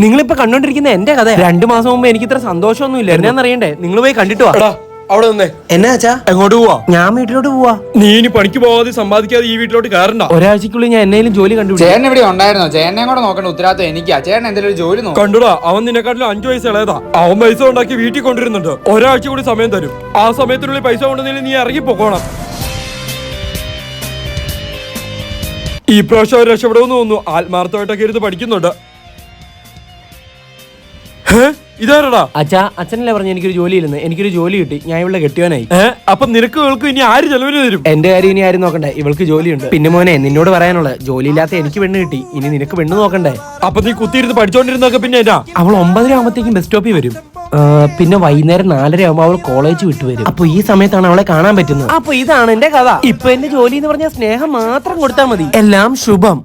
നിങ്ങളിപ്പോ കണ്ടോണ്ടിരിക്കുന്ന എന്റെ കഥ. 2 മാസം മുമ്പ് എനിക്ക് ഇത്ര സന്തോഷമൊന്നും ഇല്ല. എന്നാന്നറിയണ്ടേ? നിങ്ങൾ പോയി കണ്ടിട്ട് വാ. അവിടെ നിന്നേ. എന്നാ അച്ഛാ? എങ്ങോട്ട് പോവാ? ഞാൻ വീട്ടിലോട്ട് പോവാ. നീ ഇനി പണിക്ക് പോവാതെ സമ്പാദിക്കാതെ ഈ വീട്ടിലോട്ട് കയറണ്ട. ഒരാഴ്ചക്കുള്ളിൽ ഞാൻ എന്നേലും ജോലി കണ്ടുപിടിക്കും. ചേട്ടൻ ഇവിടെ ഉണ്ടായിരുന്നോ? ചേട്ടനെ കൂടെ നോക്കണ്ട ഉത്തരവാദിത്വം എനിക്കാ. ചേട്ടൻ എന്തെങ്കിലും ഒരു ജോലി നോക്കും. കണ്ടുടാ, അവൻ നിന്നെക്കാട്ടിലും 5 വയസ്സ് ഇളയതാ. അവൻ പൈസ ഉണ്ടാക്കി വീട്ടിൽ കൊണ്ടിരുന്നുണ്ട്. ഒരാഴ്ച കൂടി സമയം തരും. ആ സമയത്തിനുള്ളിൽ പൈസ കൊണ്ടുവന്നില്ല നീ ഇറങ്ങി പോകണം. ഈ പ്രാവശ്യം അവർ രക്ഷപ്പെടുമെന്ന് തോന്നുന്നു. ആത്മാർത്ഥമായിട്ടൊക്കെ ഇരുന്ന് പഠിക്കുന്നുണ്ട്. ഇതാരടാ? അച്ഛാ, അച്ഛനല്ലേ പറഞ്ഞു എനിക്കൊരു ജോലി ഇല്ലെന്ന്. എനിക്കൊരു ജോലി കിട്ടി. ഞാൻ ഇവിടെ കെട്ടിയോനായി. അപ്പൊ നിനക്ക് കേൾക്കും ഇനി ആര് ചെലവിന് തരും? എന്റെ കാര്യം ഇനി ആരും നോക്കണ്ടേ? ഇവൾക്ക് ജോലിയുണ്ട്. പിന്നെ മോനെ, നിന്നോട് പറയാനുള്ളത്, ജോലി ഇല്ലാത്ത എനിക്ക് പെണ്ണ് കിട്ടി. ഇനി നിനക്ക് പെണ്ണ് നോക്കണ്ടേ? അപ്പൊ നീ കുത്തിയിരുന്ന് പഠിച്ചോണ്ടിരുന്നൊക്കെ പിന്നെ അവൾ 9:30 ആകുമ്പോഴത്തേക്കും ബസ് സ്റ്റോപ്പിൽ വരും. പിന്നെ വൈകുന്നേരം 4:30 ആകുമ്പോൾ അവൾ കോളേജ് വിട്ടു വരും. അപ്പൊ ഈ സമയത്താണ് അവളെ കാണാൻ പറ്റുന്നത്. അപ്പൊ ഇതാണ് എന്റെ കഥ. ഇപ്പൊ എന്റെ ജോലി എന്ന് പറഞ്ഞാൽ സ്നേഹം മാത്രം കൊടുത്താൽ മതി. എല്ലാം ശുഭം.